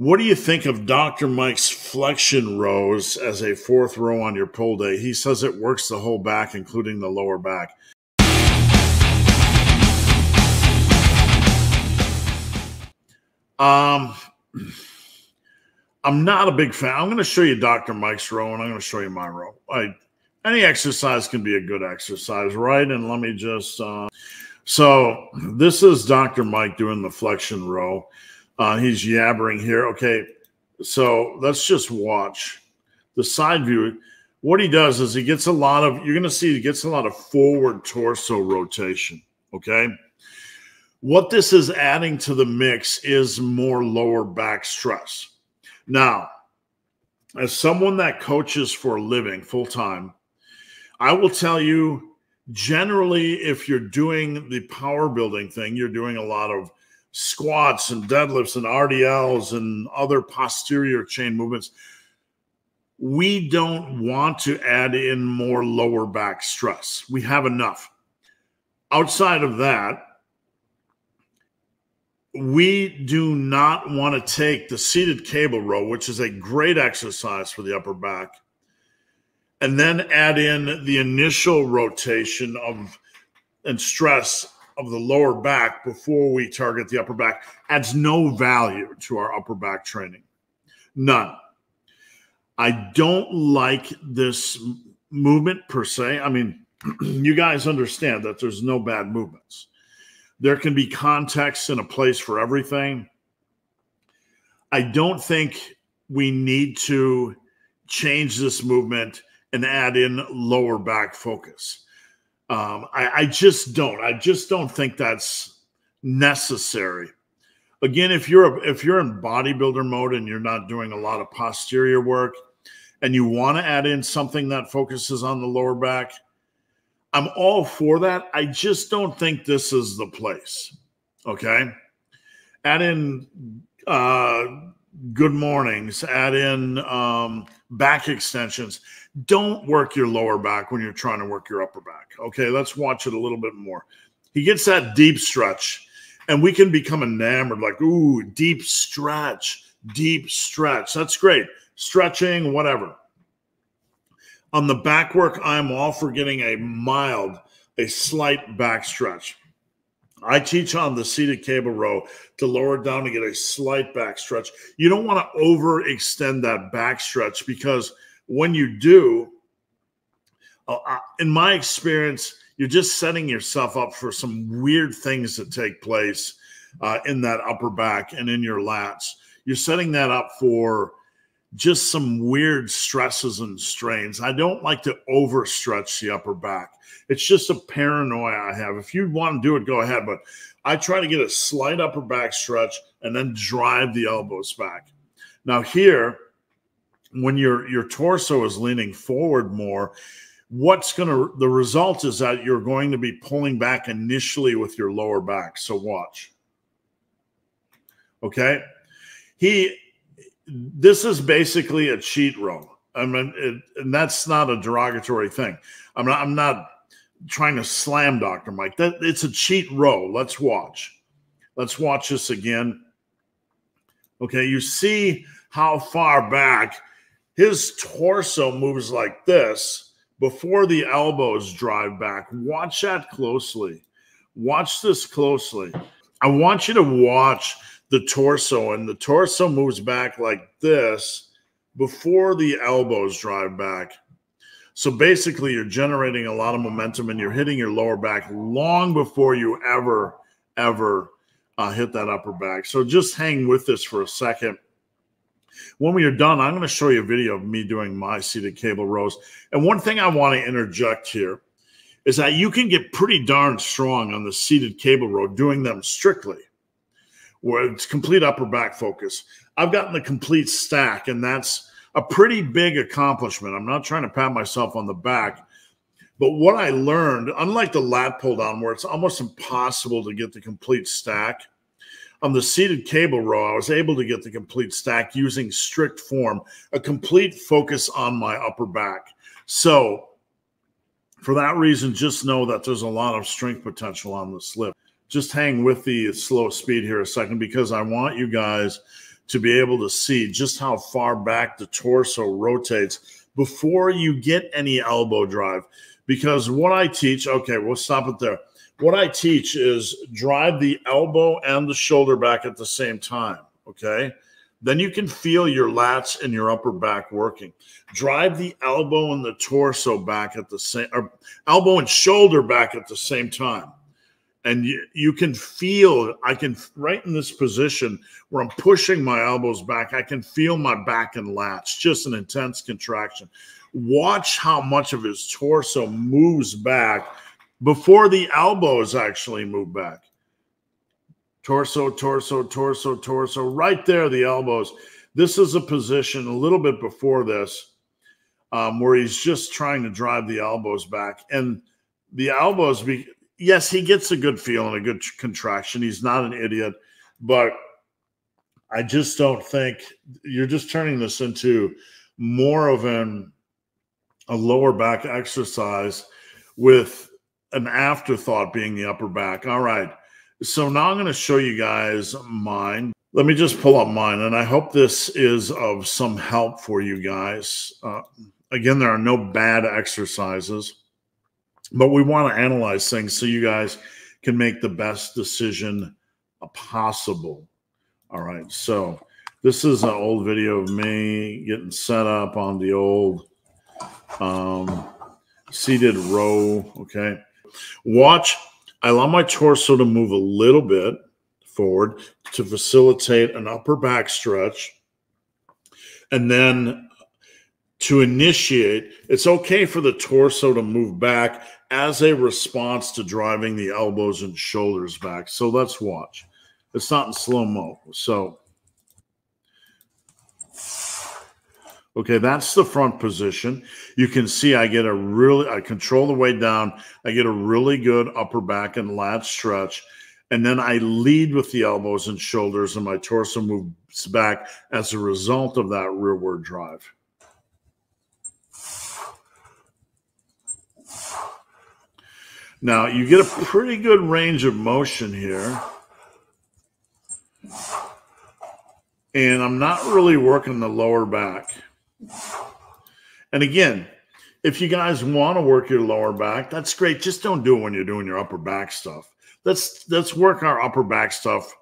What do you think of Dr. Mike's flexion rows as a fourth row on your pull day? He says it works the whole back, including the lower back. I'm not a big fan. I'm going to show you Dr. Mike's row, and I'm going to show you my row. Any exercise can be a good exercise, right? And let me just so this is Dr. Mike doing the flexion row. He's yabbering here. Okay, so let's just watch the side view. What he does is he gets a lot of, you're going to see he gets a lot of forward torso rotation, okay? What this is adding to the mix is more lower back stress. Now, as someone that coaches for a living full-time, I will tell you, generally, if you're doing the power building thing, you're doing a lot of squats and deadlifts and RDLs and other posterior chain movements. We don't want to add in more lower back stress. We have enough. Outside of that, we do not want to take the seated cable row, which is a great exercise for the upper back, and then add in the initial rotation of and stress of the lower back before we target the upper back. Adds no value to our upper back training. None. I don't like this movement per se. I mean, you guys understand that there's no bad movements. There can be context and a place for everything. I don't think we need to change this movement and add in lower back focus. I just don't. I just don't think that's necessary. Again, if you're in bodybuilder mode and you're not doing a lot of posterior work and you want to add in something that focuses on the lower back, I'm all for that. I just don't think this is the place. Okay? Add in good mornings, add in back extensions. Don't work your lower back when you're trying to work your upper back. Okay, let's watch it a little bit more. He gets that deep stretch, and we can become enamored like, ooh, deep stretch, deep stretch. That's great. Stretching, whatever. On the back work, I'm all for getting a slight back stretch. I teach on the seated cable row to lower it down to get a slight back stretch. You don't want to overextend that back stretch because when you do, in my experience, you're just setting yourself up for some weird things to take place in that upper back and in your lats. You're setting that up for just some weird stresses and strains. I don't like to overstretch the upper back. It's just a paranoia I have. If you want to do it, go ahead. But I try to get a slight upper back stretch and then drive the elbows back. Now here, when your torso is leaning forward more, the result is that you're going to be pulling back initially with your lower back. So watch. Okay? This is basically a cheat row. I mean, and that's not a derogatory thing. I'm not trying to slam Dr. Mike. It's a cheat row. Let's watch. Let's watch this again. Okay, you see how far back his torso moves like this before the elbows drive back. Watch that closely. Watch this closely. I want you to watch the torso, and the torso moves back like this before the elbows drive back. So basically, you're generating a lot of momentum and you're hitting your lower back long before you ever hit that upper back. So just hang with this for a second. When we are done, I'm going to show you a video of me doing my seated cable rows. And one thing I want to interject here is that you can get pretty darn strong on the seated cable row doing them strictly, where it's complete upper back focus. I've gotten the complete stack, and that's a pretty big accomplishment. I'm not trying to pat myself on the back, but what I learned, unlike the lat pull down where it's almost impossible to get the complete stack, on the seated cable row, I was able to get the complete stack using strict form, a complete focus on my upper back. So for that reason, just know that there's a lot of strength potential on the slip. Just hang with the slow speed here a second because I want you guys to be able to see just how far back the torso rotates before you get any elbow drive. Because what I teach, okay, we'll stop it there. What I teach is drive the elbow and the shoulder back at the same time, okay? Then you can feel your lats and your upper back working. Drive the elbow and the torso back at the same, or elbow and shoulder back at the same time. And you can feel, I can, right in this position where I'm pushing my elbows back, I can feel my back and lats, just an intense contraction. Watch how much of his torso moves back before the elbows actually move back. Torso, torso, torso, torso, right there, the elbows. This is a position a little bit before this where he's just trying to drive the elbows back. And the elbows, yes, he gets a good feel and a good contraction. He's not an idiot, but I just don't think you're just turning this into more of a lower back exercise with an afterthought being the upper back. All right. So now I'm going to show you guys mine. Let me just pull up mine, and I hope this is of some help for you guys. Again, there are no bad exercises, but we want to analyze things so you guys can make the best decision possible. All right. So this is an old video of me getting set up on the old seated row. Okay. Watch. I allow my torso to move a little bit forward to facilitate an upper back stretch. And then to initiate, it's okay for the torso to move back as a response to driving the elbows and shoulders back. So let's watch. It's not in slow-mo. So, okay, that's the front position. You can see I control the weight down. I get a really good upper back and lat stretch. And then I lead with the elbows and shoulders, and my torso moves back as a result of that rearward drive. Now, you get a pretty good range of motion here. And I'm not really working the lower back. And again, if you guys want to work your lower back, that's great. Just don't do it when you're doing your upper back stuff. Let's work our upper back stuff